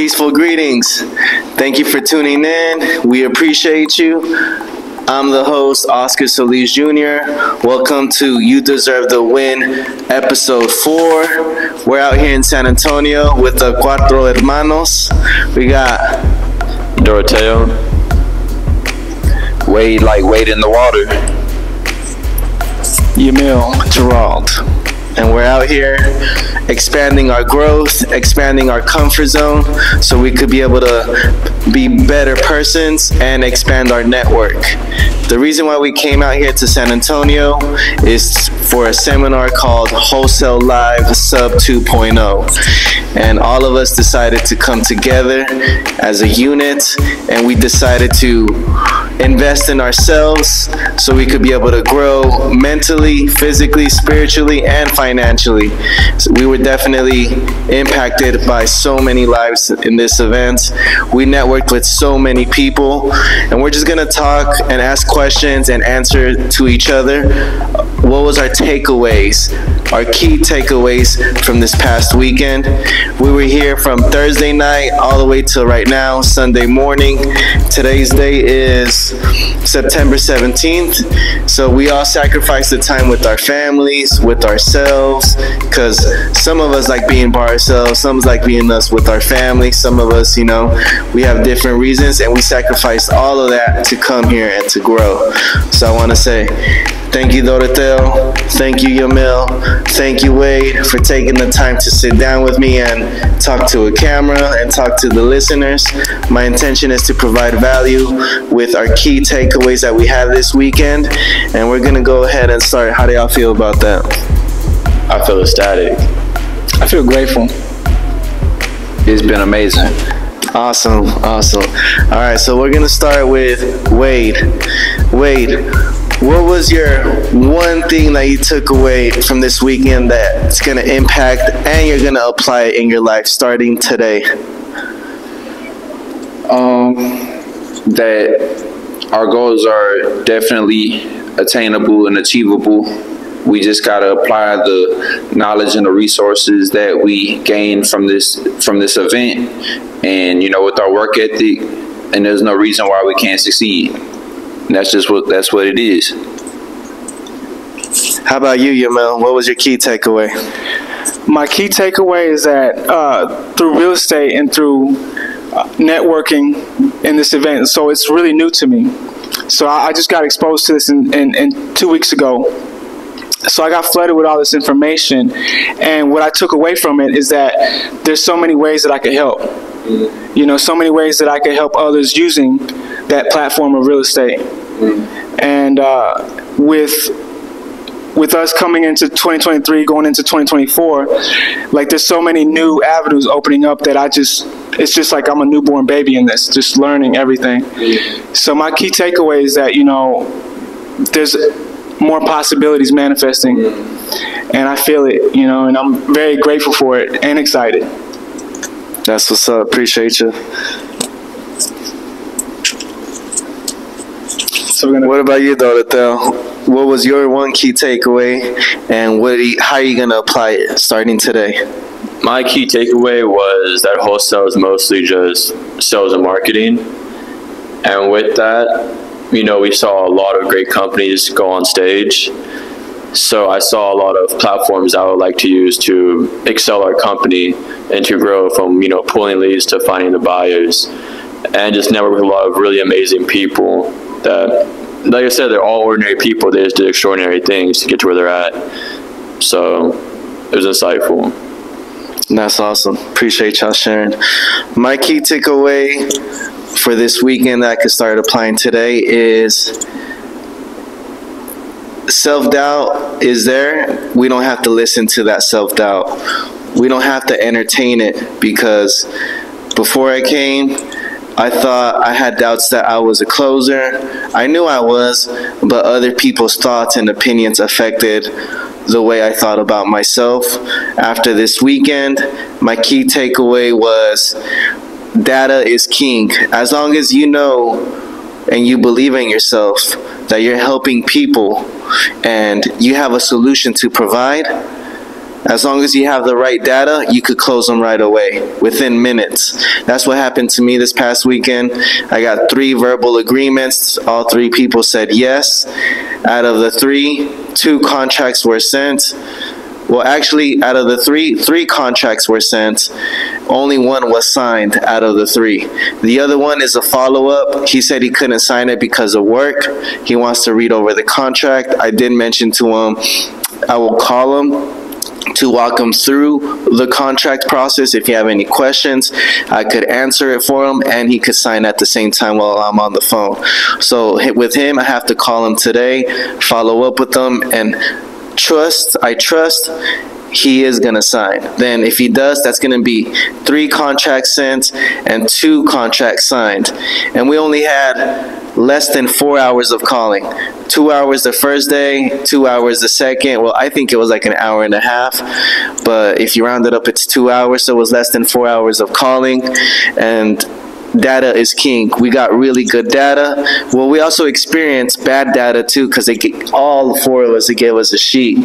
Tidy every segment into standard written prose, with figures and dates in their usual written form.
Peaceful greetings. Thank you for tuning in. We appreciate you. I'm the host, Oscar Solis Jr. Welcome to You Deserve the Win, episode 4. We're out here in San Antonio with the Cuatro Hermanos. We got Doroteo. Wade like Wade in the water. Yamil Gerald. And we're out here expanding our growth, expanding our comfort zone so we could be able to be better persons and expand our network. The reason why we came out here to San Antonio is for a seminar called Wholesale Live Sub 2.0. And all of us decided to come together as a unit, and we decided to invest in ourselves so we could be able to grow mentally, physically, spiritually, and financially. So we were definitely impacted by so many lives in this event. We networked with so many people, and we're just gonna talk and ask questions and answer to each other. What was our takeaways, our key takeaways from this past weekend? We were here from Thursday night all the way till right now, Sunday morning. Today's day is September 17th. So we all sacrificed the time with our families, with ourselves, because some of us like being by ourselves, some of us like being us with our family, some of us, you know, we have different reasons, and we sacrificed all of that to come here and to grow. So I want to say thank you, Doroteo. Thank you, Yamil. Thank you, Wade, for taking the time to sit down with me and talk to a camera and talk to the listeners. My intention is to provide value with our key takeaways that we have this weekend, and we're going to go ahead and start. How do y'all feel about that? I feel ecstatic. I feel grateful. It's been amazing. Awesome. All right, so we're going to start with Wade. Wade, what was your one thing that you took away from this weekend that's going to impact and you're going to apply it in your life starting today? That our goals are definitely attainable and achievable. We just got to apply the knowledge and the resources that we gain from this event, and with our work ethic, and there's no reason why we can't succeed. And that's what it is. How about you, Yamil? What was your key takeaway? My key takeaway is that through real estate and through networking in this event, so it's really new to me. So I just got exposed to this in 2 weeks ago. So I got flooded with all this information, and what I took away from it is that there's so many ways that I could help. So many ways that I could help others using that platform of real estate. And with us coming into 2023, going into 2024, like there's so many new avenues opening up that it's just like I'm a newborn baby in this, just learning everything. So my key takeaway is that, there's more possibilities manifesting, and I feel it, and I'm very grateful for it and excited. That's what's up. Appreciate you. So what about you, Doroteo? What was your one key takeaway, and how are you going to apply it starting today? My key takeaway was that wholesale is mostly just sales and marketing. And with that, we saw a lot of great companies go on stage. So I saw a lot of platforms I would like to use to excel our company and to grow from, pulling leads to finding the buyers, and just network with a lot of really amazing people that, like I said, they're all ordinary people. They just did extraordinary things to get to where they're at. So it was insightful. That's awesome. Appreciate y'all sharing. My key takeaway for this weekend that I could start applying today is self-doubt is there. We don't have to listen to that self-doubt. We don't have to entertain it, because before I came, I thought I had doubts that I was a closer. I knew I was, but other people's thoughts and opinions affected the way I thought about myself. After this weekend, my key takeaway was data is king. As long as you know and you believe in yourself that you're helping people and you have a solution to provide, As long as you have the right data, you could close them right away, within minutes. That's what happened to me this past weekend. I got 3 verbal agreements. All 3 people said yes. Out of the 3, 2 contracts were sent. Well, actually, out of the 3 contracts were sent. Only 1 was signed out of the 3. The other one is a follow-up. He said he couldn't sign it because of work. He wants to read over the contract. I did mention to him I will call him to walk him through the contract process. If you have any questions, I could answer it for him, and he could sign at the same time while I'm on the phone. So with him, I have to call him today, follow up with him, and I trust he is going to sign. Then if he does, that's going to be 3 contracts sent and 2 contracts signed. And we only had less than 4 hours of calling. 2 hours the first day, 2 hours the second. Well, I think it was like an hour and a half, but if you round it up, it's 2 hours, so it was less than 4 hours of calling. And data is king. We got really good data. Well, we also experienced bad data too, because all 4 of us, they gave us a sheet,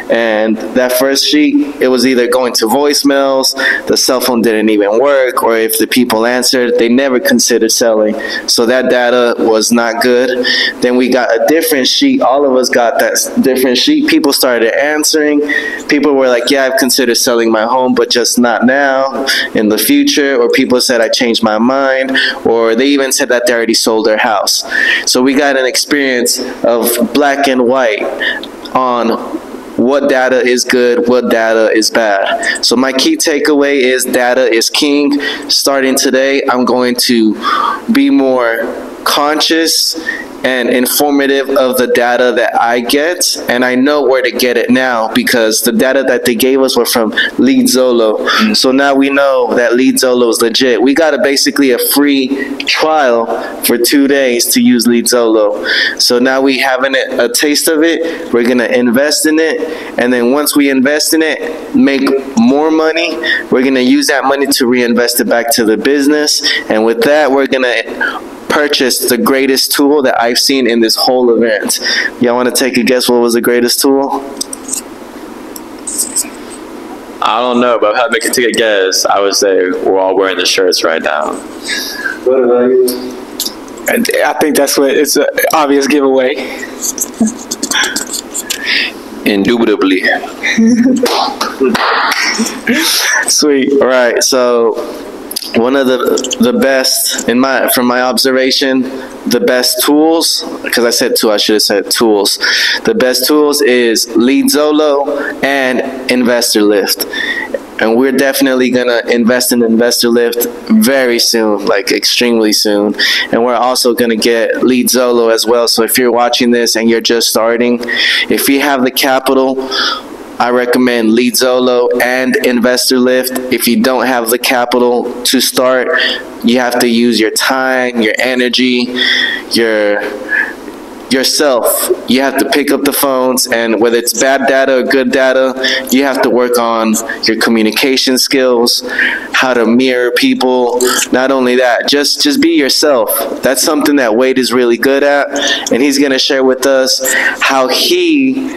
and that first sheet, it was either going to voicemails, the cell phone didn't even work, or if the people answered, they never considered selling. So that data was not good. Then we got a different sheet. All of us got that different sheet. People started answering. People were like, yeah, I've considered selling my home, but just not now, in the future. Or people said, I changed my mind. Or they even said that they already sold their house. So we got an experience of black and white on what data is good, what data is bad. So my key takeaway is data is king. Starting today, I'm going to be more conscious and informative of the data that I get, and I know where to get it now because the data that they gave us were from LeadZolo. So now we know that LeadZolo is legit. We got basically a free trial for 2 days to use LeadZolo. So now we having a taste of it. We're gonna invest in it, and then once we invest in it, make more money. We're gonna use that money to reinvest it back to the business, and with that, we're gonna purchase the greatest tool that I've seen in this whole event. Y'all want to take a guess what was the greatest tool? I don't know, but if I had to take a guess, I would say we're all wearing the shirts right now. What about you? I think that's what it's an obvious giveaway. Indubitably. Sweet. All right, so one of the best, from my observation, the best tools, because I said two, I should have said tools. The best tools is LeadZolo and InvestorLift. And we're definitely going to invest in InvestorLift very soon, like extremely soon. And we're also going to get LeadZolo as well. So if you're watching this and you're just starting, if you have the capital, I recommend LeadZolo and InvestorLift. If you don't have the capital to start, you have to use your time, your energy, yourself. You have to pick up the phones, and whether it's bad data or good data, you have to work on your communication skills, how to mirror people. Not only that, just be yourself. That's something that Wade is really good at, and he's going to share with us how he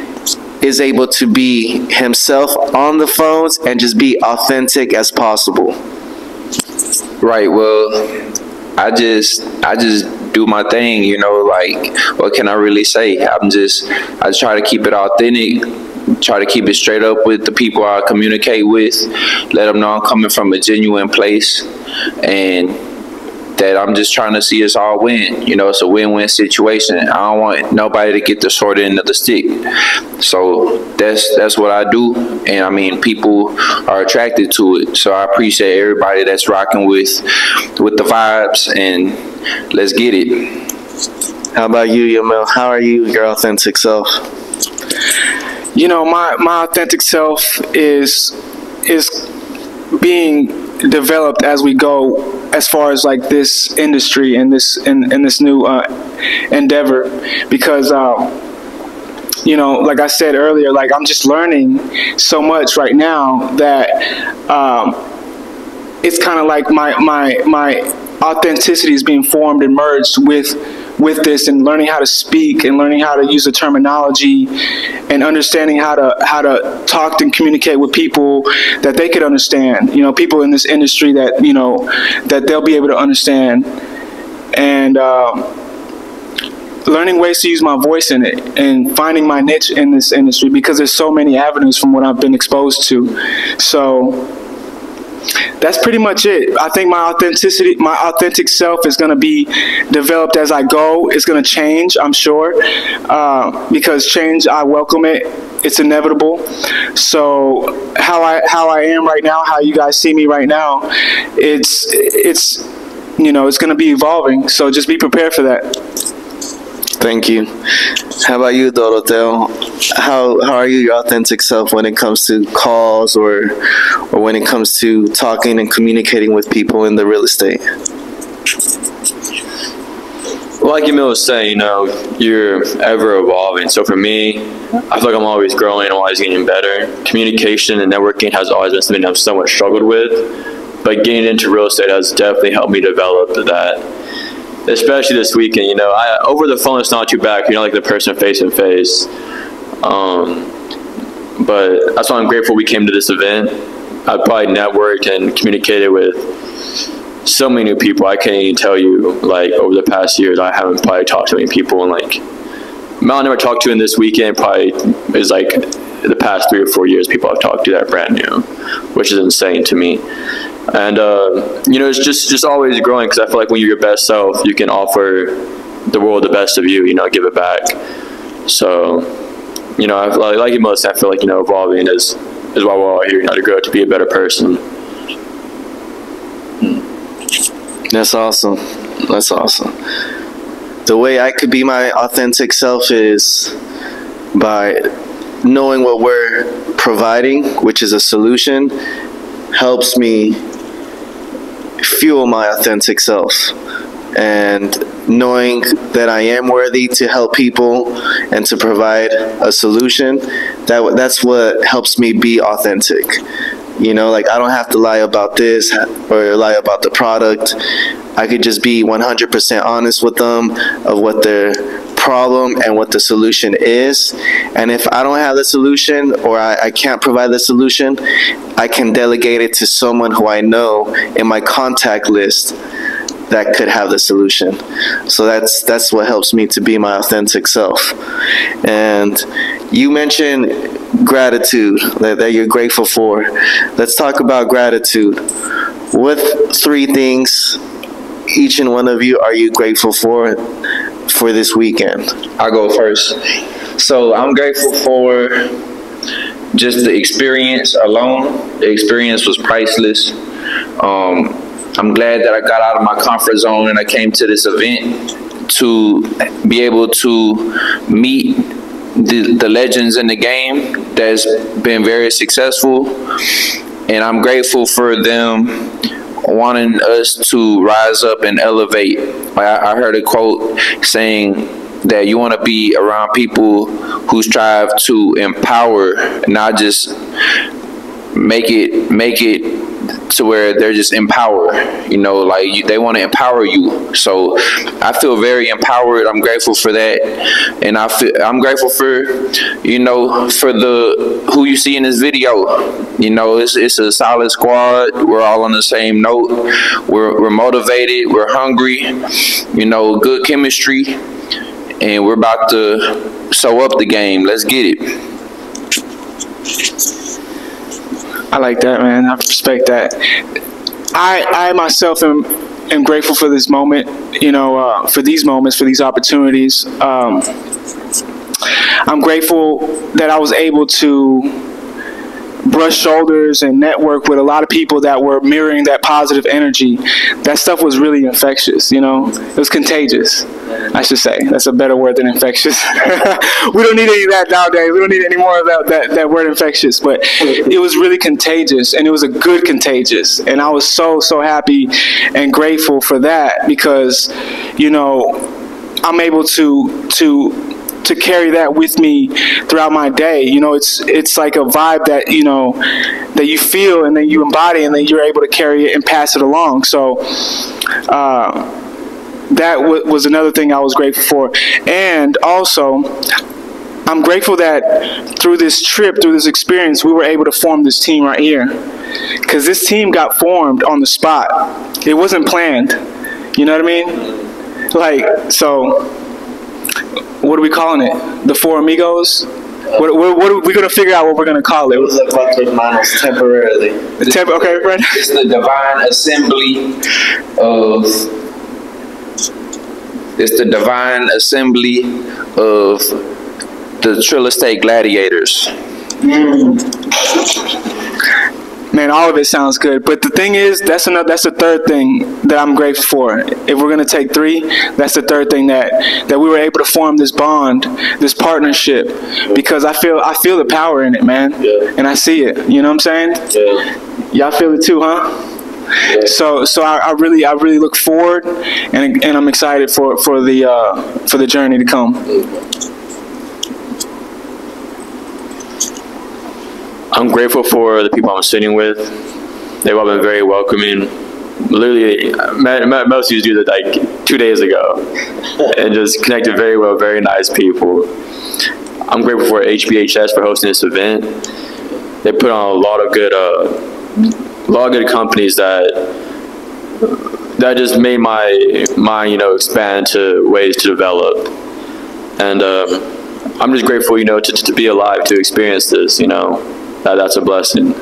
is able to be himself on the phones and just be authentic as possible. Right. Well, I just do my thing, you know, like, what can I really say? I try to keep it authentic, try to keep it straight up with the people I communicate with, let them know I'm coming from a genuine place, and that I'm just trying to see us all win. You know, it's a win-win situation. I don't want nobody to get the short end of the stick. So that's what I do, and I mean, people are attracted to it. So I appreciate everybody that's rocking with the vibes, and let's get it. How about you, Yamil? How are you, your authentic self? You know, my authentic self is being developed as we go, as far as like this industry and this new endeavor, because you know, like I said earlier, like I'm just learning so much right now that it's kind of like my authenticity is being formed and merged with with this, and learning how to speak and learning how to use the terminology and understanding how to talk and communicate with people that they could understand, people in this industry that, that they'll be able to understand, and learning ways to use my voice in it and finding my niche in this industry, because there's so many avenues from what I've been exposed to. So that's pretty much it. I think my authentic self is going to be developed as I go. It's going to change, I'm sure, because change, I welcome it. It's inevitable. So how I am right now, how you guys see me right now, it's going to be evolving. So just be prepared for that. Thank you. How about you, Doroteo? How are you your authentic self when it comes to calls or when it comes to talking and communicating with people in the real estate? Like Emil was saying, you're ever evolving. So for me, I feel like I'm always growing, I'm always getting better. Communication and networking has always been something I've somewhat struggled with, but getting into real estate has definitely helped me develop that. Especially this weekend, over the phone it's not too bad, like the person face to face. But that's why I'm grateful we came to this event. I probably networked and communicated with so many new people. I can't even tell you, over the past years, I haven't probably talked to many people. And I'll never talked to in this weekend probably is the past 3 or 4 years people I've talked to that are brand new, which is insane to me. And, it's just always growing, because I feel like when you're your best self, you can offer the world the best of you, give it back. So, like you most, I feel like, evolving is why we're all here, to grow, to be a better person. That's awesome. That's awesome. The way I could be my authentic self is by knowing what we're providing, which is a solution, helps me fuel my authentic self. And knowing that I am worthy to help people and to provide a solution, that's what helps me be authentic. I don't have to lie about this or lie about the product. I could just be 100% honest with them of what their problem and what the solution is. And if I don't have the solution, or I can't provide the solution, I can delegate it to someone who I know in my contact list that could have the solution. So that's what helps me to be my authentic self. And you mentioned gratitude that you're grateful for. Let's talk about gratitude. What 3 things, each and one of you, are you grateful for this weekend? I'll go first. So I'm grateful for just the experience alone. The experience was priceless. I'm glad that I got out of my comfort zone and I came to this event to be able to meet the legends in the game that's been very successful. And I'm grateful for them wanting us to rise up and elevate. I heard a quote saying that you want to be around people who strive to empower, not just make it to where they're just empowered, they want to empower you. So I feel very empowered. I'm grateful for that. And I'm grateful for, for who you see in this video. It's a solid squad. We're all on the same note. We're motivated. We're hungry, good chemistry. And we're about to sew up the game. Let's get it. I like that, man. I respect that. I myself am grateful for this moment, for these moments, for these opportunities. I'm grateful that I was able to brush shoulders and network with a lot of people that were mirroring that positive energy. That stuff was really infectious, It was contagious, I should say. That's a better word than infectious. We don't need any of that nowadays. We don't need any more of that word infectious. But it was really contagious, and it was a good contagious. And I was so happy and grateful for that, because, I'm able to carry that with me throughout my day. It's like a vibe that that you feel, and then you embody, and then you're able to carry it and pass it along. So that was another thing I was grateful for. And also, I'm grateful that through this trip, through this experience, we were able to form this team right here. Because this team got formed on the spot. It wasn't planned. You know what I mean? Like, so, what are we calling it? The Four Amigos? What are we going to figure out what we're going to call it? It was a hermanos temporarily. Okay, Fred. It's the divine assembly of. It's the divine assembly of the Trill Estate Gladiators. Man, all of it sounds good. But the thing is, that's the third thing that I'm grateful for. If we're gonna take three, that's the third thing that we were able to form this bond, this partnership, because I feel the power in it, man. Yeah. And I see it. You know what I'm saying? Yeah. Y'all feel it too, huh? Yeah. So I really look forward, and I'm excited for the journey to come. I'm grateful for the people I'm sitting with. They've all been very welcoming. Literally, met most of these dudes like 2 days ago, and just connected very well. Very nice people. I'm grateful for HBHS for hosting this event. They put on a lot of good companies that just made my mind, expand to ways to develop. And I'm just grateful, to be alive to experience this. That's a blessing.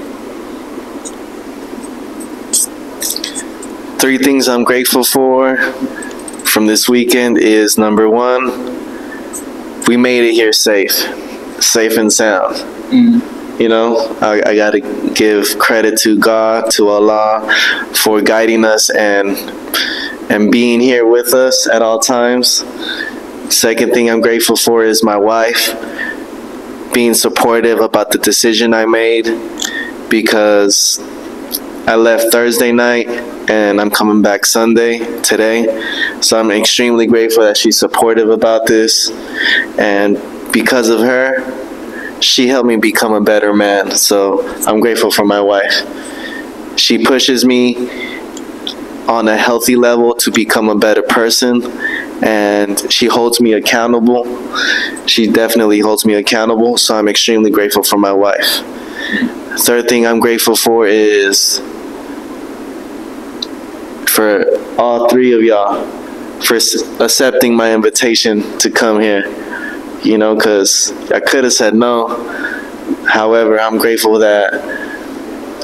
3 things I'm grateful for from this weekend is, number 1, we made it here safe and sound. I got to give credit to God, to Allah, for guiding us and being here with us at all times. Second thing I'm grateful for is my wife being supportive about the decision I made, because I left Thursday night and I'm coming back today. So I'm extremely grateful that she's supportive about this, and because of her, she helped me become a better man. So I'm grateful for my wife. She pushes me on a healthy level to become a better person, and she holds me accountable. She definitely holds me accountable, so I'm extremely grateful for my wife. Third thing I'm grateful for is for all 3 of y'all for accepting my invitation to come here, because I could have said no. However, I'm grateful that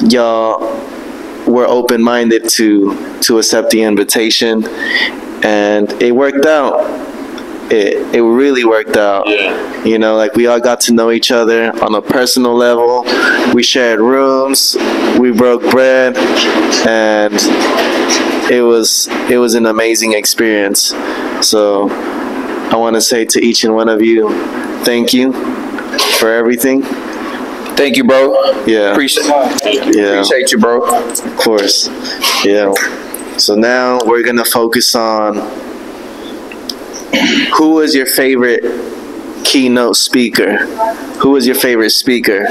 y'all were open-minded to accept the invitation, and it worked out. It really worked out. Yeah. We all got to know each other on a personal level. We shared rooms, we broke bread, and it was an amazing experience. So I want to say to each and one of you, thank you for everything. Thank you, bro. Yeah. Appreciate you, bro. Of course. Yeah. So now we're going to focus on who was your favorite keynote speaker? Who was your favorite speaker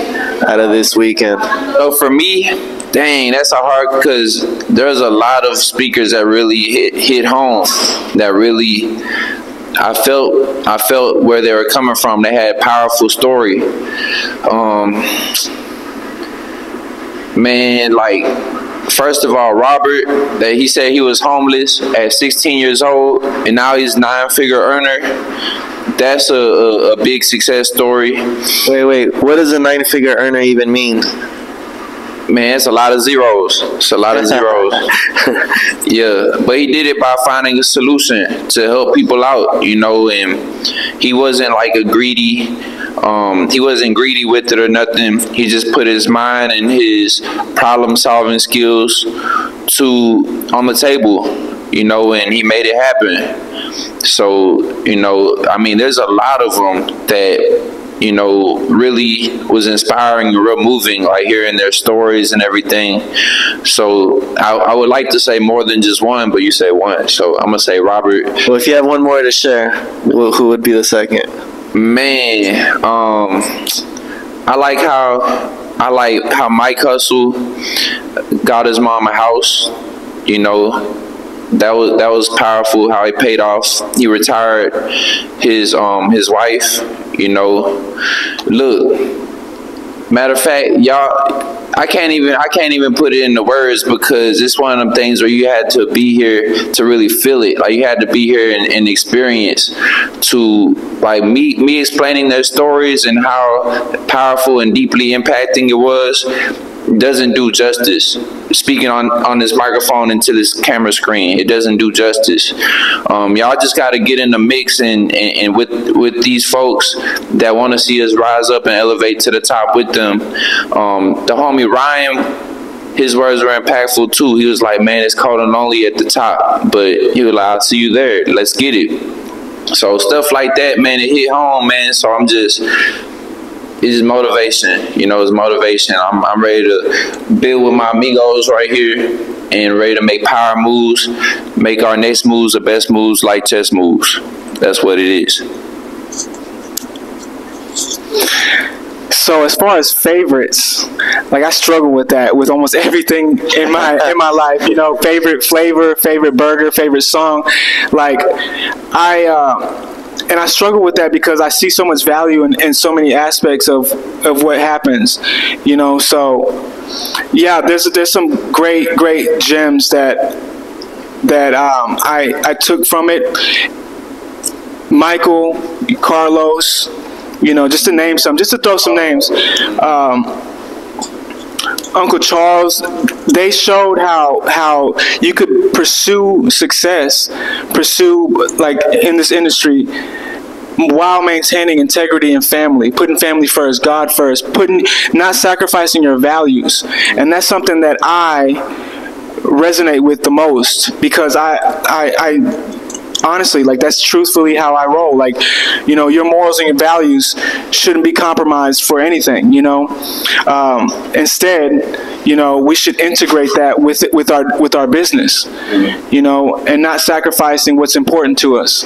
out of this weekend? So for me, dang, that's a hard, because there's a lot of speakers that really hit home, that really, I felt where they were coming from. They had a powerful story. Man, first of all, Robert, that he said he was homeless at 16 years old, and now he's 9-figure earner. That's a big success story. Wait. What does a 9-figure earner even mean? Man, it's a lot of zeros. Yeah, but he did it by finding a solution to help people out, and he wasn't he wasn't greedy with it or nothing. He just put his mind and his problem-solving skills on the table, and he made it happen. So, there's a lot of them that, really was inspiring and real moving, hearing their stories and everything. So I would like to say more than just one, but you say one. So I'm going to say Robert. Well, if you have one more to share, who would be the second? Man, I like how Mike Hustle got his mom a house, that was powerful how he paid off. He retired his wife. You know, look, matter of fact, y'all, I can't even put it into words, because it's one of them things where you had to be here to really feel it. Like, you had to be here and experience to, like, me explaining their stories and how powerful and deeply impacting it was doesn't do justice. Speaking on this microphone into this camera screen, it doesn't do justice. Y'all just got to get in the mix and with these folks that want to see us rise up and elevate to the top with them. The homie Ryan, his words were impactful too. He was like, man, it's called and only at the top, but he was like, I'll see you there. Let's get it. So stuff like that, man, it hit home, man. So it's just motivation, you know, it's motivation. I'm ready to build with my amigos right here and ready to make power moves, make our next moves the best moves, like chess moves. That's what it is. So as far as favorites, like, I struggle with that with almost everything in my life. You know, favorite flavor, favorite burger, favorite song. Like, and I struggle with that because I see so much value in so many aspects of what happens, you know. So yeah, there's some great gems that I took from it. Michael, Carlos, you know, just to name some, just to throw some names. Uncle Charles, they showed how you could pursue success, like in this industry, while maintaining integrity and family, putting family first, God first, not sacrificing your values. And that's something that I resonate with the most, because I honestly, like, that's truthfully how I roll. Like, you know, your morals and your values shouldn't be compromised for anything, you know. Instead, you know, we should integrate that with our business, you know, and not sacrificing what's important to us.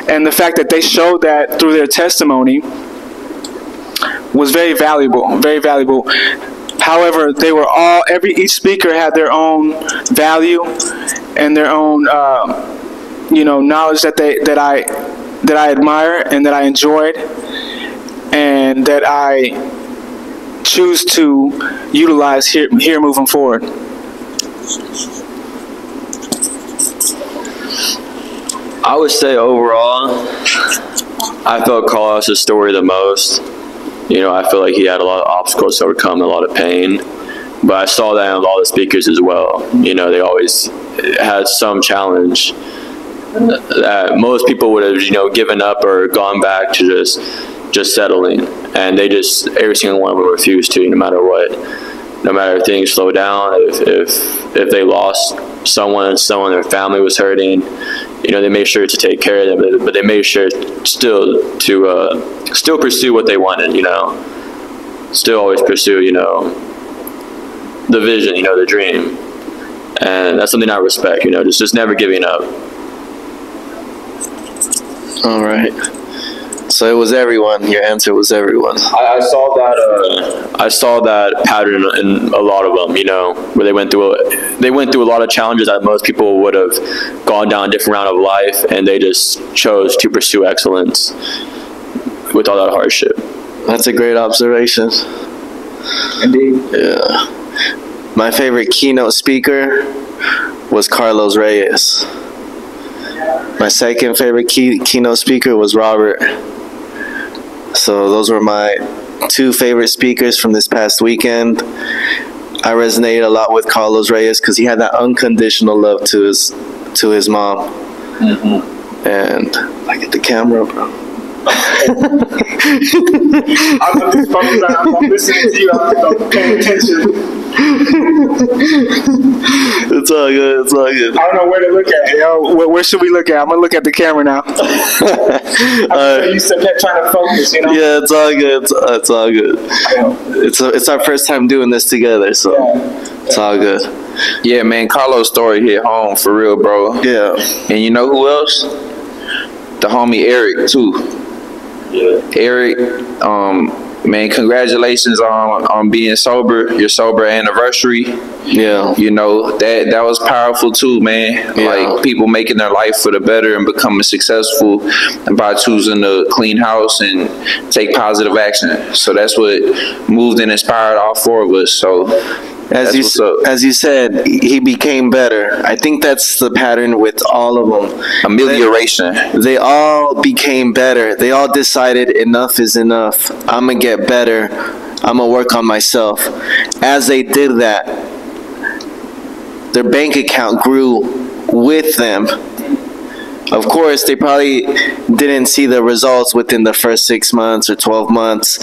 And the fact that they showed that through their testimony was very valuable, very valuable. However, they were each speaker had their own value and their own you know, knowledge that I admire and that I enjoyed, and that I choose to utilize here moving forward. I would say overall, I felt Carlos's story the most. You know, I feel like he had a lot of obstacles to overcome, a lot of pain. But I saw that in a lot of speakers as well. You know, they always had some challenge that most people would have, you know, given up or gone back to just settling, and every single one of them refused to, no matter what, no matter if things slowed down, if they lost someone, their family was hurting, you know, they made sure to take care of them, but they made sure still to pursue what they wanted, you know, still always pursue, you know, the vision, you know, the dream, and that's something I respect, you know, just never giving up. All right. So it was everyone. Your answer was everyone. I saw that pattern in a lot of them. You know, where they went through a lot of challenges that most people would have gone down a different route of life, and they just chose to pursue excellence with all that hardship. That's a great observation. Indeed. Yeah. My favorite keynote speaker was Carlos Reyes. My second favorite keynote speaker was Robert. So those were my two favorite speakers from this past weekend. I resonated a lot with Carlos Reyes because he had that unconditional love to his mom. Mm-hmm. And I get the camera, bro. I'm just focused on. I'm listening to you. I'm paying attention. It's all good. It's all good. I don't know where to look at. Yo, where should we look at? I'm gonna look at the camera now. You kept trying to focus. You know. Yeah, it's all good. It's all good. It's our first time doing this together, so it's all good. Yeah, man, Carlos' story hit home for real, bro. Yeah. And you know who else? The homie Eric too. Yeah. Eric, Man, congratulations on being sober, your sober anniversary. Yeah. You know, that was powerful too, man. Yeah. Like people making their life for the better and becoming successful by choosing a clean house and take positive action. So that's what moved and inspired all four of us. So as you said, he became better. I think that's the pattern with all of them. Amelioration. They all became better. They all decided enough is enough. I'm going to get better. I'm going to work on myself. As they did that, their bank account grew with them. Of course, they probably didn't see the results within the first 6 months or 12 months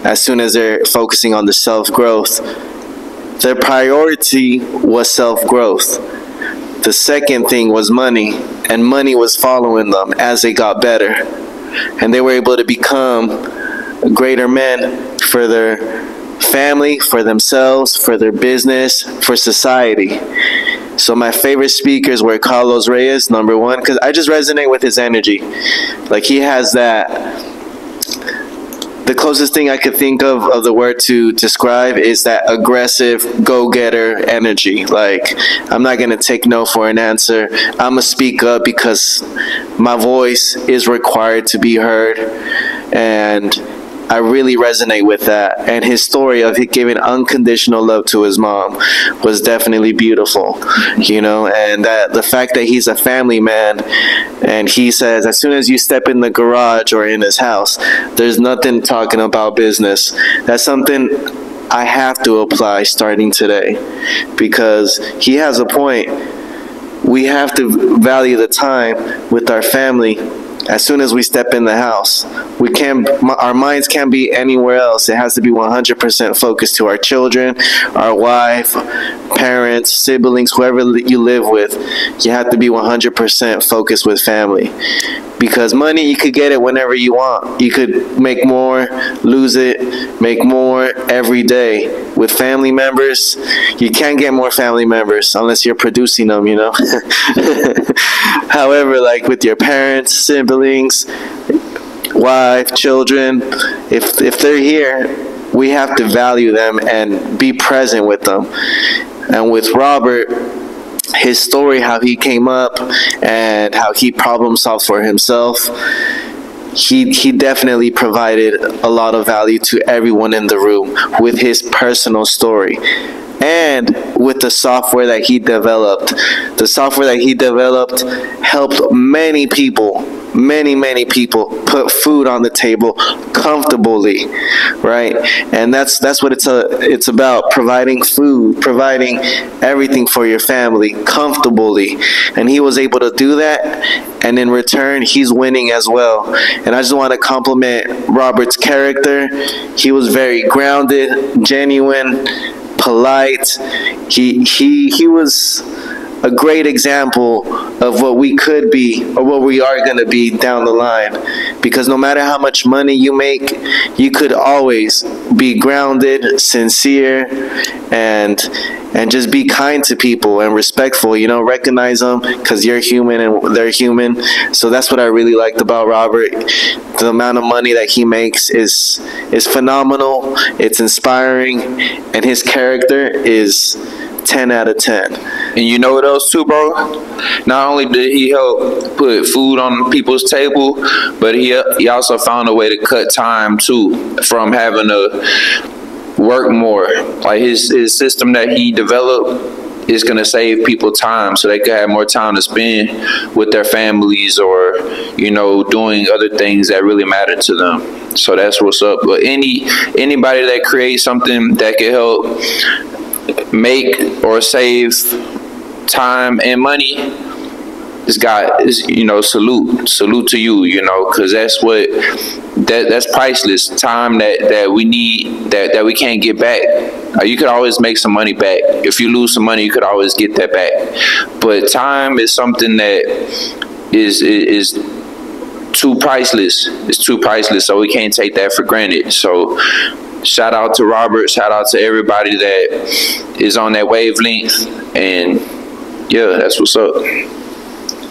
as soon as they're focusing on the self-growth. Their priority was self-growth. The second thing was money, and money was following them as they got better. And they were able to become greater men for their family, for themselves, for their business, for society. So my favorite speakers were Carlos Reyes, number one, because I just resonate with his energy. Like he has that... The closest thing I could think of the word to describe is that aggressive, go-getter energy. Like, I'm not going to take no for an answer. I'm going to speak up because my voice is required to be heard. And I really resonate with that. And his story of giving unconditional love to his mom was definitely beautiful, you know, and that the fact that he's a family man and he says as soon as you step in the garage or in his house, there's nothing talking about business. That's something I have to apply starting today because he has a point. We have to value the time with our family. As soon as we step in the house, our minds can't be anywhere else. It has to be 100% focused to our children, our wife, parents, siblings, whoever you live with. You have to be 100% focused with family. Because money, you could get it whenever you want. You could make more, lose it, make more every day. With family members, you can't get more family members unless you're producing them, you know. However, like with your parents, siblings, wife, children, if they're here, we have to value them and be present with them. And with Robert, his story, how he came up and how he problem solved for himself, he definitely provided a lot of value to everyone in the room with his personal story. And with the software that he developed. The software that he developed helped many people put food on the table comfortably, right? And that's what it's about, providing food, providing everything for your family comfortably. And he was able to do that, and in return, he's winning as well. And I just want to compliment Robert's character. He was very grounded, genuine, polite. He was a great example of what we could be or what we are going to be down the line, because no matter how much money you make, you could always be grounded, sincere, and just be kind to people and respectful, you know, recognize them because you're human and they're human. So that's what I really liked about Robert. The amount of money that he makes is phenomenal, it's inspiring, and his character is 10 out of 10. And you know what else too, bro? Not only did he help put food on people's table, but he also found a way to cut time too, from having to work more. Like his system that he developed is going to save people time so they could have more time to spend with their families or, you know, doing other things that really matter to them. So that's what's up. But anybody that creates something that can help make or save time and money, you know, salute to you, you know, because that's priceless. Time that we need, that we can't get back. You could always make some money back. If you lose some money, you could always get that back. But time is something that is too priceless. It's too priceless, so we can't take that for granted. So shout out to Robert, shout out to everybody that is on that wavelength, and yeah, that's what's up.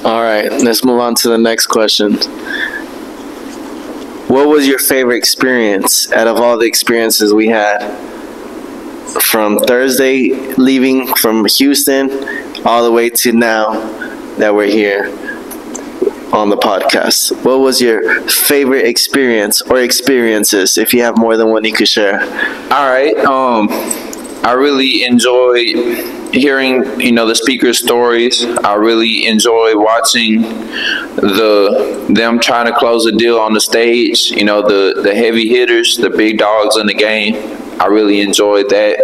All right, let's move on to the next question. what was your favorite experience out of all the experiences we had? From Thursday, leaving from Houston, all the way to now that we're here on the podcast. What was your favorite experience or experiences? If you have more than one you could share. All right. I really enjoy hearing, the speakers' stories. I really enjoy watching them trying to close a deal on the stage. The heavy hitters, the big dogs in the game. I really enjoyed that.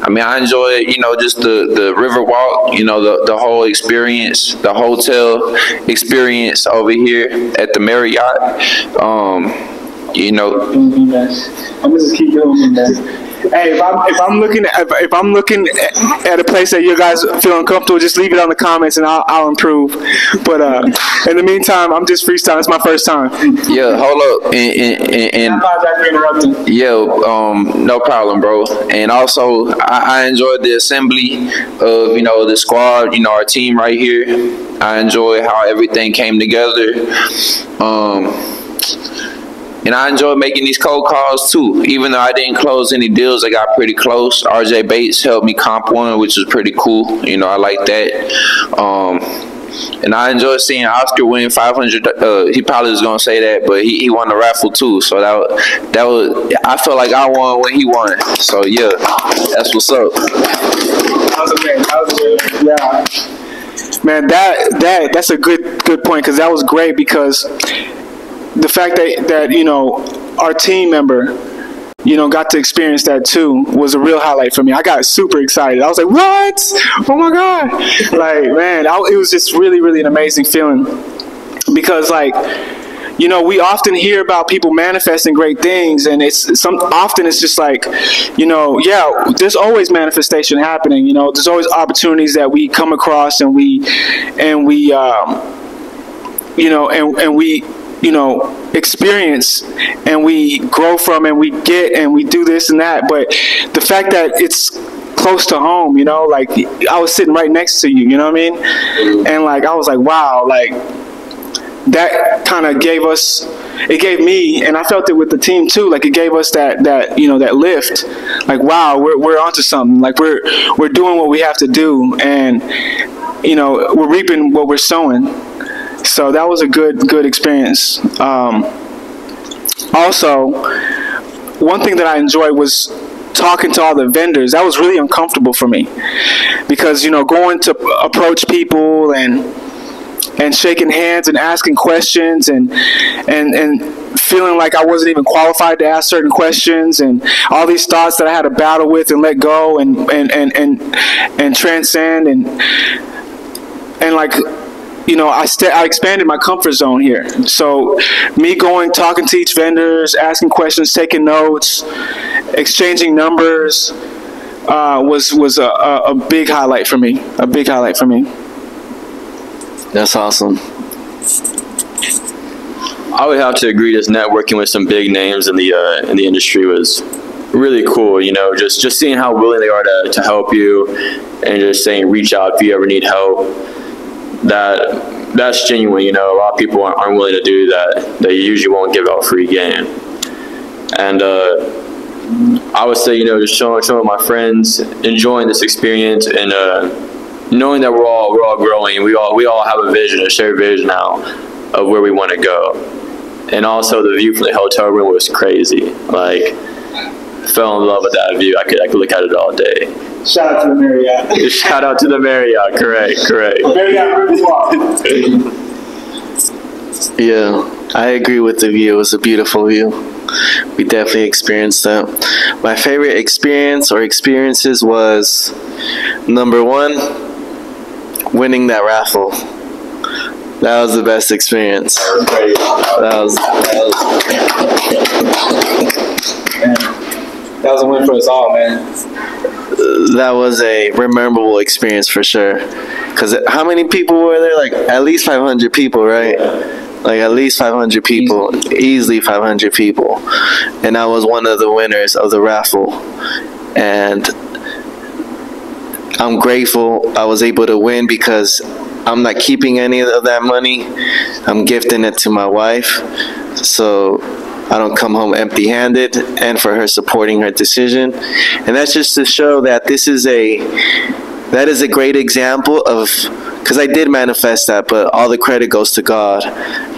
I mean, I enjoyed, just the river walk, the whole experience, the hotel experience over here at the Marriott. I'm gonna just keep doing that. Hey, if I'm looking at a place that you guys feel uncomfortable, just leave it on the comments and I'll improve. But in the meantime, I'm just freestyling. It's my first time. Yeah, hold up. And I apologize for interrupting. Yeah, no problem, bro. And also, I enjoyed the assembly of the squad. Our team right here. I enjoy how everything came together. And I enjoy making these cold calls too. Even though I didn't close any deals, I got pretty close. RJ Bates helped me comp one, which was pretty cool. I like that. And I enjoy seeing Oscar win 500. He probably was gonna say that, but he won the raffle too. So that was. I felt like I won when he won. So yeah, that's what's up. That was okay. Yeah, man. That's a good point, because that was great, because the fact that our team member got to experience that too was a real highlight for me. I got super excited. I was like, what? Oh my God. Like, man, it was just really, really an amazing feeling, because we often hear about people manifesting great things, and often it's just like, there's always manifestation happening. There's always opportunities that we come across and we experience, and we grow from, and we get, and we do this and that. But the fact that it's close to home, I was sitting right next to you, you know what I mean? And I was like, wow, that kind of it gave me, and I felt it with the team too, it gave us that lift, wow, we're onto something, we're doing what we have to do, and we're reaping what we're sowing. So that was a good experience. Also, one thing that I enjoyed was talking to all the vendors. That was really uncomfortable for me, because going to approach people and shaking hands and asking questions and feeling like I wasn't even qualified to ask certain questions, and all these thoughts that I had to battle with and let go and transcend and I expanded my comfort zone here. So me talking to each vendors, asking questions, taking notes, exchanging numbers, was a big highlight for me. A big highlight for me. That's awesome. I would have to agree. Just networking with some big names in the industry was really cool. Just seeing how willing they are to help you, and just saying reach out if you ever need help. That's genuine. A lot of people aren't willing to do that. They usually won't give out free game. And I would say, just showing some of my friends, enjoying this experience, and knowing that we're all growing. We all have a vision, a shared vision now of where we want to go. And also the view from the hotel room was crazy. Fell in love with that view. I could look at it all day. Shout out to the Marriott. Shout out to the Marriott. Correct. Marriott River Walk. Yeah, I agree with the view. It was a beautiful view. We definitely experienced that. My favorite experience or experiences was, number one, winning that raffle. That was the best experience. That was a win for us all, man. That was a memorable experience for sure. Because how many people were there? At least 500 people, right? At least 500 people. Easily 500 people. And I was one of the winners of the raffle. And I'm grateful I was able to win, because I'm not keeping any of that money. I'm gifting it to my wife. So I don't come home empty-handed, and for her supporting her decision. And that's just to show that that is a great example of, because I did manifest that, but all the credit goes to God.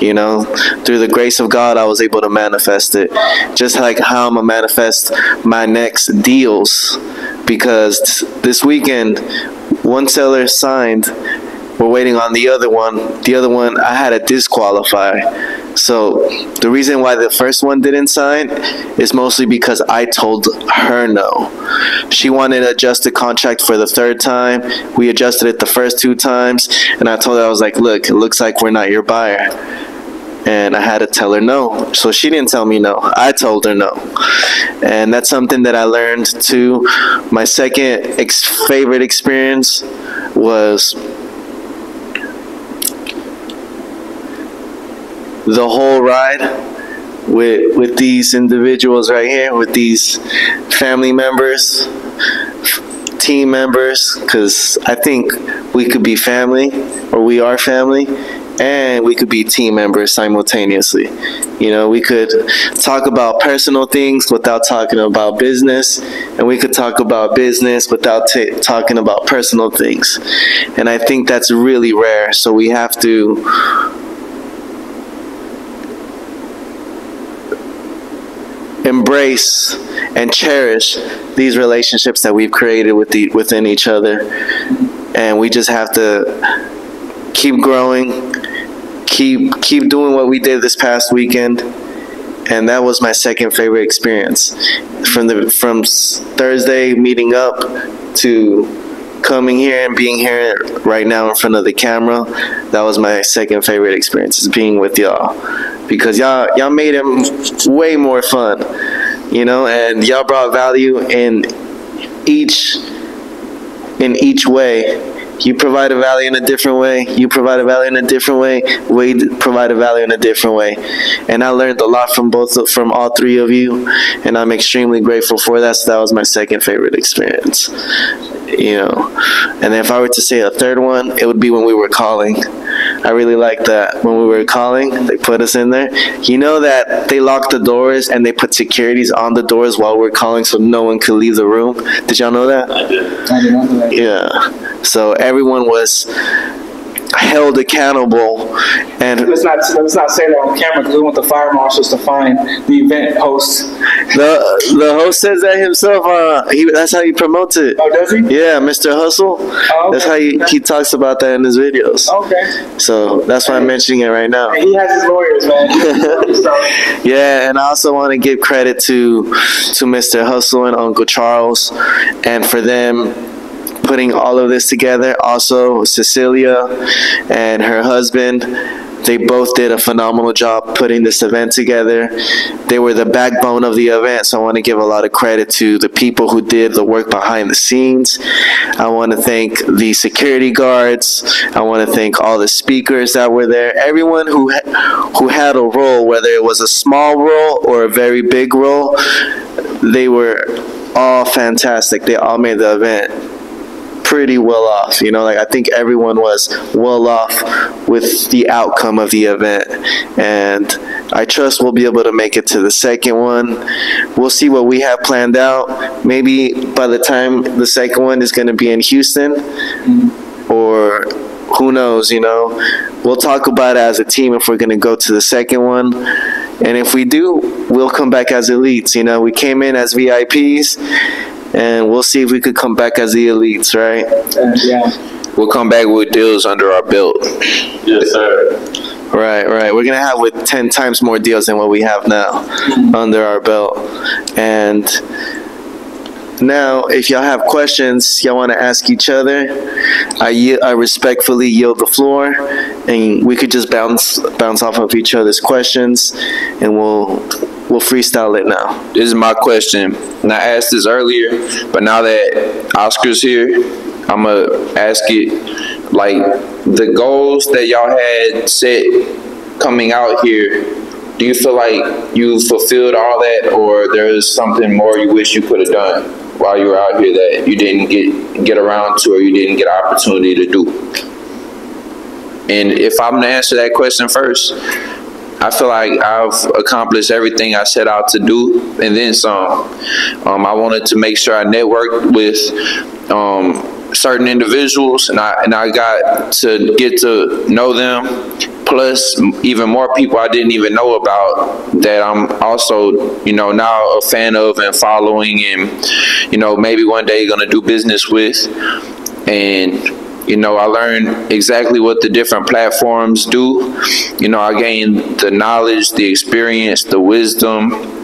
You know, through the grace of God, I was able to manifest it. Just like how I'm going to manifest my next deals, because this weekend, one seller signed. We're waiting on the other one. The other one, I had to disqualify. So the reason why the first one didn't sign is mostly because I told her no. She wanted to adjust the contract for the third time. We adjusted it the first 2 times. And I told her, I was like, look, it looks like we're not your buyer. And I had to tell her no. So she didn't tell me no. I told her no. And that's something that I learned too. My second favorite experience was the whole ride with these individuals right here, with these family members, team members, because I think we could be family, or we are family, and we could be team members simultaneously. You know, we could talk about personal things without talking about business, and we could talk about business without talking about personal things. And I think that's really rare, so we have to embrace and cherish these relationships that we've created within each other. And we just have to keep growing, keep doing what we did this past weekend. And that was my second favorite experience. From Thursday meeting up to coming here and being here right now in front of the camera, that was my second favorite experience, is being with y'all. Because y'all made it way more fun, you know, and y'all brought value in each way. You provide a value in a different way. You provide a value in a different way. We provide a value in a different way. And I learned a lot from all 3 of you, and I'm extremely grateful for that. So that was my second favorite experience, you know. And if I were to say a third one, it would be when we were calling. I really like that. When we were calling, they put us in there. You know that they locked the doors and they put securities on the doors while we're calling so no one could leave the room? Did y'all know that? I did not know that. Yeah. So everyone was held accountable, and let's not say that on camera, because we want the fire marshals to find the event host. The host says that himself. That's how he promotes it. Oh, does he? Yeah, Mr. Hustle. Oh, okay. That's how he talks about that in his videos. Okay. So that's why I'm mentioning it right now. He has his lawyers, man. Yeah, and I also want to give credit to Mr. Hustle and Uncle Charles, and for them putting all of this together. Also, Cecilia and her husband, they both did a phenomenal job putting this event together. They were the backbone of the event, so I want to give a lot of credit to the people who did the work behind the scenes. I want to thank the security guards. I want to thank all the speakers that were there. Everyone who had a role, whether it was a small role or a very big role, they were all fantastic. They all made the event pretty well off, you know. Like, I think everyone was well off with the outcome of the event, and I trust we'll be able to make it to the second one. We'll see what we have planned out. Maybe by the time the second one is going to be in Houston, or who knows, you know. We'll talk about it as a team if we're going to go to the second one, and if we do, we'll come back as elites. You know, we came in as VIPs, and we'll see if we could come back as the elites, right? Yeah. We'll come back with deals under our belt. Yes, sir. Right. We're going to have with 10 times more deals than what we have now under our belt. And now, if y'all have questions y'all want to ask each other, I respectfully yield the floor, and we could just bounce off of each other's questions, and we'll freestyle it now. This is my question. And I asked this earlier, but now that Oscar's here, I'm going to ask it. Like, the goals that y'all had set coming out here, do you feel like you fulfilled all that, or there's something more you wish you could have done while you were out here that you didn't get around to, or you didn't get an opportunity to do? And if I'm going to answer that question first, I feel like I've accomplished everything I set out to do, and then some. I wanted to make sure I networked with certain individuals, and I got to get to know them. Plus, even more people I didn't even know about that I'm also, now a fan of and following, and maybe one day gonna do business with. And I learned exactly what the different platforms do. I gained the knowledge, the experience, the wisdom.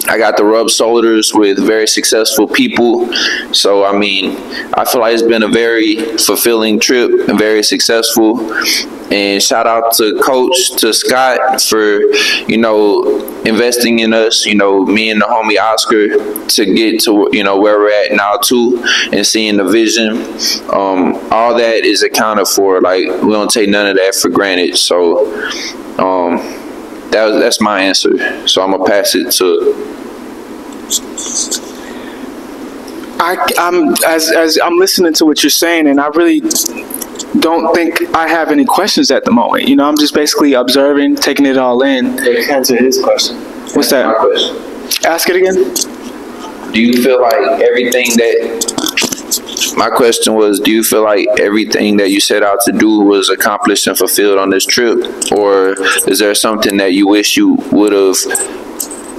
I got to rub shoulders with very successful people. So, I feel like it's been a very fulfilling trip and very successful. And shout out to Coach, to Scott for, investing in us, me and the homie Oscar to get to, where we're at now too, and seeing the vision. All that is accounted for. Like, we don't take none of that for granted. So, that's my answer. So I'm gonna pass it to. I'm listening to what you're saying, and I really don't think I have any questions at the moment. I'm just basically observing, taking it all in. Answer his question. What's that? My question. Ask it again. Do you feel like everything that, my question was, do you feel like everything that you set out to do was accomplished and fulfilled on this trip? Or is there something that you wish you would have,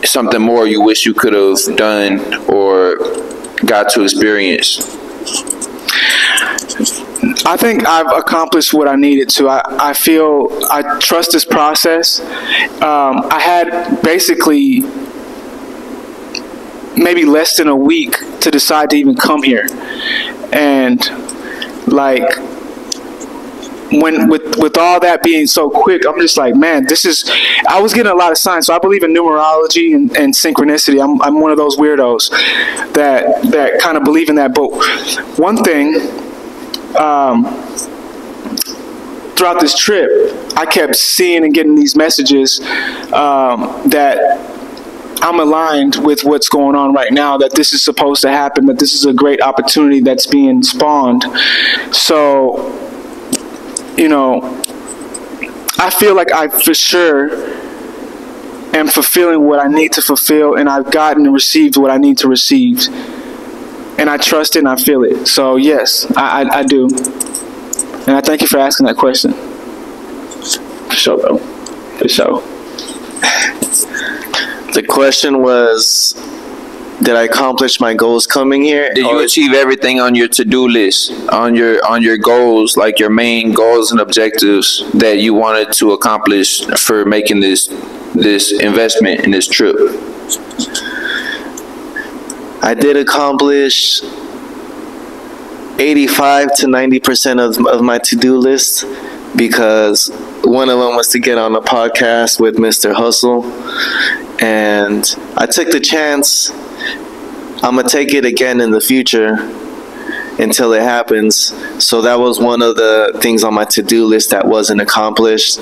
something more you wish you could have done or got to experience? I think I've accomplished what I needed to. I feel I trust this process. I had basically maybe less than a week to decide to even come here. And like, when with all that being so quick, I'm just like, man, I was getting a lot of signs. So I believe in numerology and synchronicity. I'm one of those weirdos that kind of believe in that. But one thing, throughout this trip, I kept seeing and getting these messages that I'm aligned with what's going on right now, that this is supposed to happen, that this is a great opportunity that's being spawned. So, I feel like I for sure am fulfilling what I need to fulfill, and I've gotten and received what I need to receive. And I trust it and I feel it. So yes, I do. And I thank you for asking that question. For sure, bro. For sure. The question was, did I accomplish my goals coming here? Did you achieve everything on your to-do list, on your goals, like your main goals and objectives that you wanted to accomplish for making this investment in this trip? I did accomplish 85 to 90% of my to-do list, because one of them was to get on a podcast with Mr. Hustle, and I took the chance. I'm gonna take it again in the future until it happens. So that was one of the things on my to-do list that wasn't accomplished.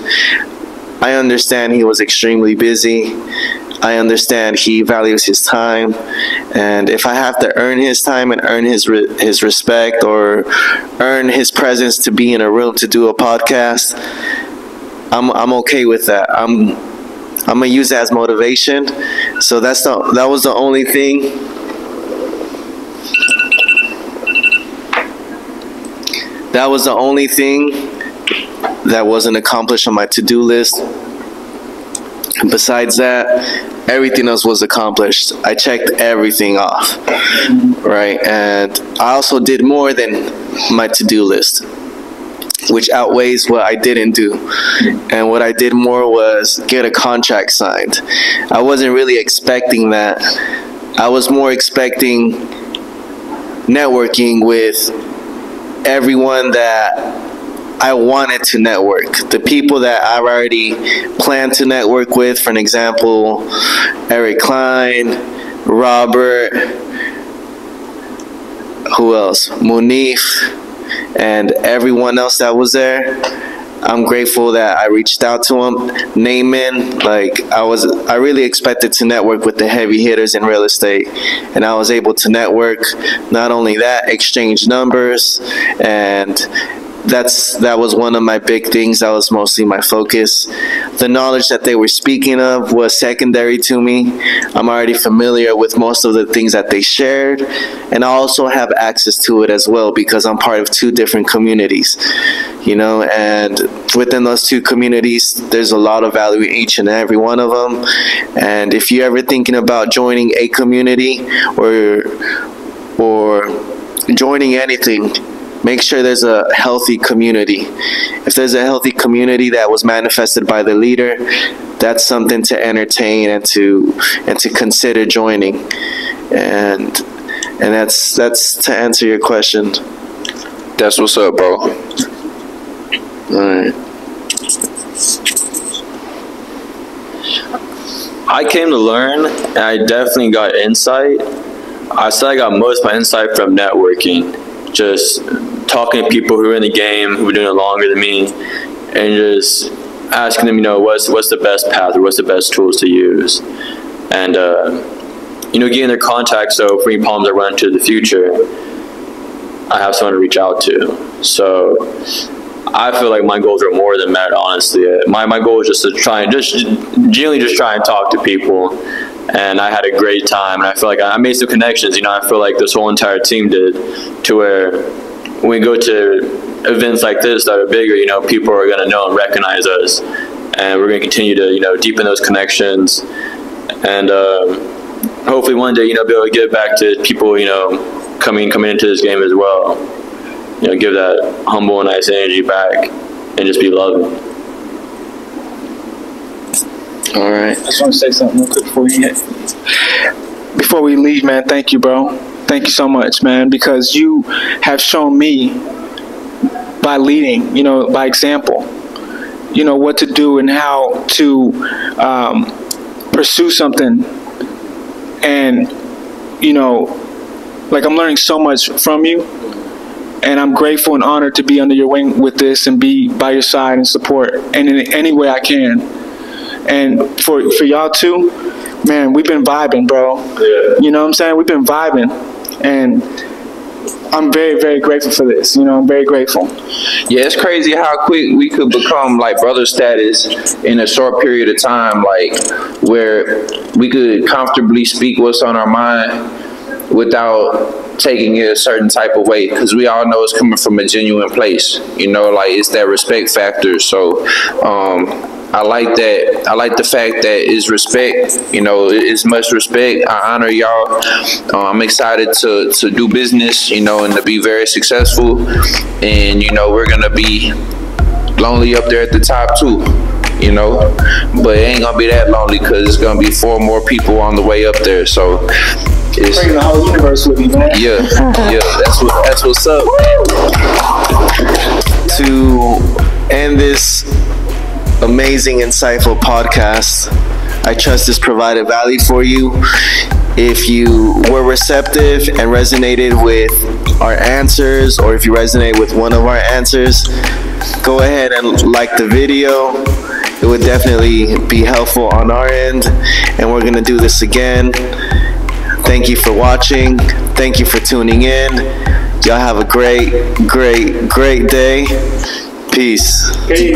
I understand he was extremely busy. I understand he values his time, and if I have to earn his time and earn his respect, or earn his presence to be in a room to do a podcast, I'm okay with that. I'm gonna use that as motivation. So that was the only thing. That was the only thing that wasn't accomplished on my to-do list. Besides that, everything else was accomplished. I checked everything off, right? And I also did more than my to-do list, which outweighs what I didn't do. And what I did more was get a contract signed. I wasn't really expecting that. I was more expecting networking with everyone that I wanted to network. The people that I've already planned to network with, for an example, Eric Klein, Robert, who else? Munif, and everyone else that was there. I'm grateful that I reached out to him. Naaman, I really expected to network with the heavy hitters in real estate, and I was able to network. Not only that, exchange numbers, and that was one of my big things. That was mostly my focus. The knowledge that they were speaking of was secondary to me. I'm already familiar with most of the things that they shared, and I also have access to it as well because I'm part of 2 different communities, you know, and within those 2 communities, there's a lot of value in each and every one of them. And if you're ever thinking about joining a community or joining anything, make sure there's a healthy community. If there's a healthy community that was manifested by the leader, that's something to entertain and to consider joining. And that's to answer your question. That's what's up, bro. All right. I came to learn, and I definitely got insight. I said I got most of my insight from networking. Just talking to people who are in the game, who are doing it longer than me, and just asking them, you know, what's the best path or what's the best tools to use, and you know, getting their contacts. So for any problems I run into in the future, I have someone to reach out to. So I feel like my goals are more than met. Honestly, my goal is just to try and genuinely try and talk to people. And I had a great time, and I feel like I made some connections. You know, I feel like this whole entire team did, to where when we go to events like this that are bigger, you know, people are going to know and recognize us, and we're going to continue to, you know, deepen those connections, and hopefully one day, you know, be able to give back to people, you know, coming into this game as well. You know, give that humble and nice energy back, and just be loving. All right. I just want to say something real quick before we leave, man. Thank you, bro. Thank you so much, man, because you have shown me by leading, you know, by example, you know, what to do and how to pursue something. And, you know, like, I'm learning so much from you, and I'm grateful and honored to be under your wing with this and be by your side and support and in any way I can. And for y'all too, man, we've been vibing, bro. Yeah. You know what I'm saying? We've been vibing, and I'm very, very grateful for this. You know, I'm very grateful. Yeah, it's crazy how quick we could become like brother status in a short period of time, like where we could comfortably speak what's on our mind without taking it a certain type of way, because we all know it's coming from a genuine place, you know, like it's that respect factor. So I like that. I like the fact that it's respect, you know, it's much respect. I honor y'all. I'm excited to do business, you know, and to be very successful. And, you know, we're gonna be lonely up there at the top too, you know, but it ain't gonna be that lonely because it's gonna be 4 more people on the way up there. So it's bring the whole universe with me, man. Yeah, that's what's up. To end this amazing, insightful podcast, I trust this provided value for you. If you were receptive and resonated with our answers, or if you resonate with one of our answers, go ahead and like the video. It would definitely be helpful on our end, and we're gonna do this again. Thank you for watching. Thank you for tuning in. Y'all have a great, great, great day. Peace. Hey.